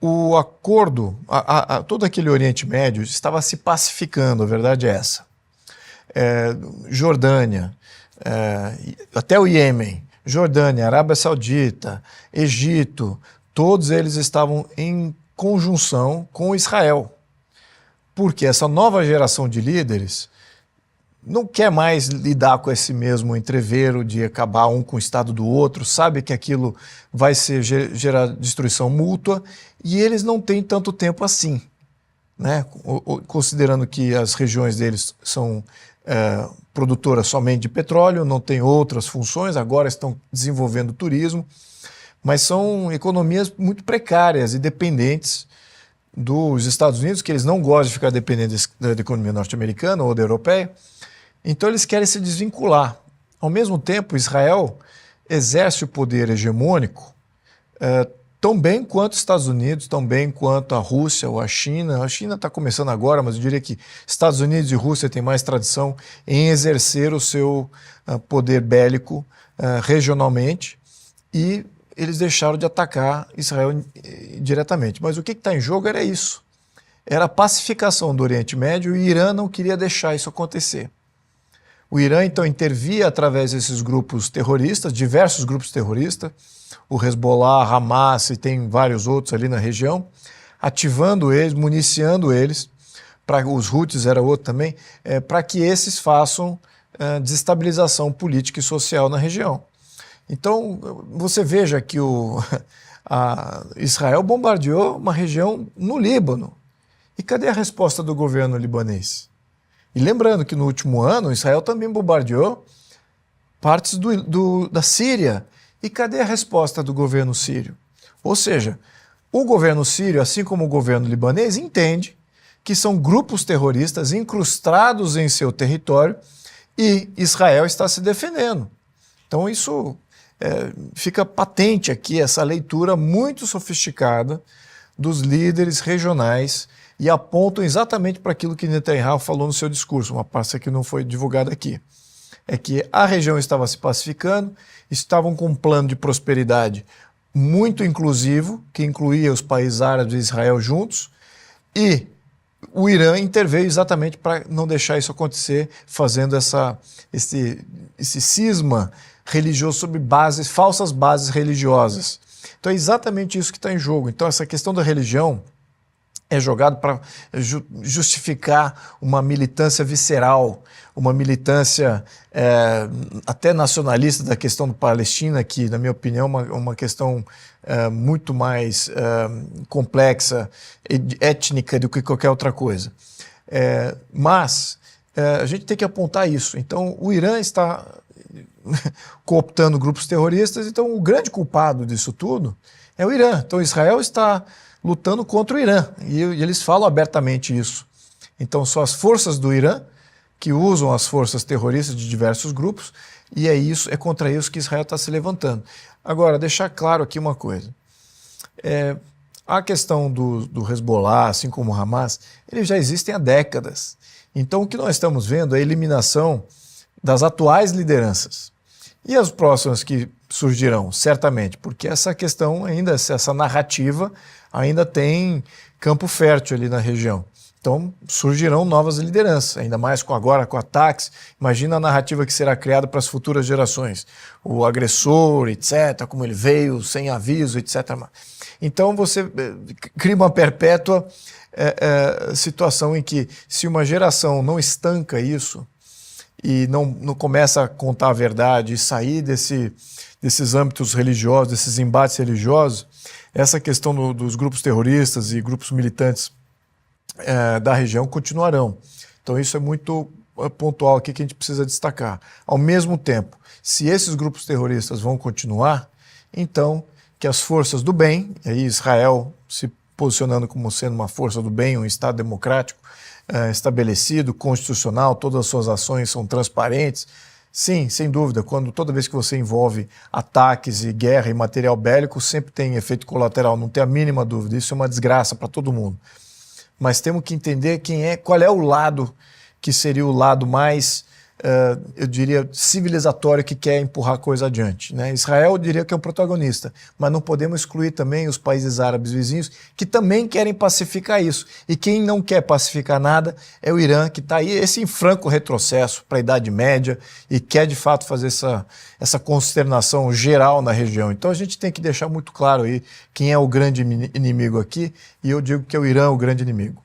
o acordo, todo aquele Oriente Médio estava se pacificando, a verdade é essa. Jordânia, até o Iêmen, Jordânia, Arábia Saudita, Egito, todos eles estavam em conjunção com Israel. Porque essa nova geração de líderes não quer mais lidar com esse mesmo entrevero de acabar um com o estado do outro, sabe que aquilo vai gerar destruição mútua e eles não têm tanto tempo assim, né? Considerando que as regiões deles são produtoras somente de petróleo, não têm outras funções, agora estão desenvolvendo turismo, mas são economias muito precárias e dependentes dos Estados Unidos, que eles não gostam de ficar dependentes da economia norte-americana ou da europeia, então eles querem se desvincular. Ao mesmo tempo, Israel exerce o poder hegemônico tão bem quanto os Estados Unidos, tão bem quanto a Rússia ou a China. A China está começando agora, mas eu diria que Estados Unidos e Rússia têm mais tradição em exercer o seu poder bélico regionalmente e eles deixaram de atacar Israel diretamente. Mas o que está em jogo era isso. Era a pacificação do Oriente Médio e o Irã não queria deixar isso acontecer. O Irã, então, intervia através desses grupos terroristas, diversos grupos terroristas, o Hezbollah, Hamas e tem vários outros ali na região, ativando eles, municiando eles, os Houthis era outro também, para que esses façam desestabilização política e social na região. Então, você veja que Israel bombardeou uma região no Líbano. E cadê a resposta do governo libanês? E lembrando que no último ano, Israel também bombardeou partes da Síria. E cadê a resposta do governo sírio? Ou seja, o governo sírio, assim como o governo libanês, entende que são grupos terroristas incrustados em seu território e Israel está se defendendo. Então isso fica patente aqui, essa leitura muito sofisticada dos líderes regionais e apontam exatamente para aquilo que Netanyahu falou no seu discurso, uma parte que não foi divulgada aqui. É que a região estava se pacificando, estavam com um plano de prosperidade muito inclusivo, que incluía os países árabes e Israel juntos, e o Irã interveio exatamente para não deixar isso acontecer, fazendo esse cisma religioso sobre falsas bases religiosas. Então é exatamente isso que está em jogo. Então essa questão da religião é jogado para justificar uma militância visceral, uma militância até nacionalista da questão do Palestina, que, na minha opinião, é uma questão muito mais complexa, étnica do que qualquer outra coisa. Mas a gente tem que apontar isso. Então, o Irã está cooptando grupos terroristas, então o grande culpado disso tudo é o Irã. Então, Israel está lutando contra o Irã, e eles falam abertamente isso. Então são as forças do Irã que usam as forças terroristas de diversos grupos, e é contra isso que Israel está se levantando. Agora, deixar claro aqui uma coisa. A questão do Hezbollah, assim como o Hamas, eles já existem há décadas. Então o que nós estamos vendo é a eliminação das atuais lideranças. E as próximas que surgirão, certamente, porque essa questão ainda, essa narrativa ainda tem campo fértil ali na região. Então surgirão novas lideranças, ainda mais agora com ataques. Imagina a narrativa que será criada para as futuras gerações. O agressor, etc., como ele veio sem aviso, etc. Então você cria uma perpétua situação em que, se uma geração não estanca isso e não começa a contar a verdade e sair desses âmbitos religiosos, desses embates religiosos, essa questão dos grupos terroristas e grupos militantes da região continuarão. Então isso é muito pontual aqui que a gente precisa destacar. Ao mesmo tempo, se esses grupos terroristas vão continuar, então que as forças do bem, aí Israel se posicionando como sendo uma força do bem, um Estado democrático estabelecido, constitucional, todas as suas ações são transparentes. Sim, sem dúvida, toda vez que você envolve ataques e guerra e material bélico, sempre tem efeito colateral, não tem a mínima dúvida, isso é uma desgraça para todo mundo. Mas temos que entender qual é o lado que seria o lado mais eu diria, civilizatório que quer empurrar a coisa adiante, né? Israel, eu diria que é o protagonista, mas não podemos excluir também os países árabes vizinhos que também querem pacificar isso. E quem não quer pacificar nada é o Irã, que está aí, esse em franco retrocesso para a Idade Média e quer de fato fazer essa consternação geral na região. Então a gente tem que deixar muito claro aí quem é o grande inimigo aqui, e eu digo que é o Irã o grande inimigo.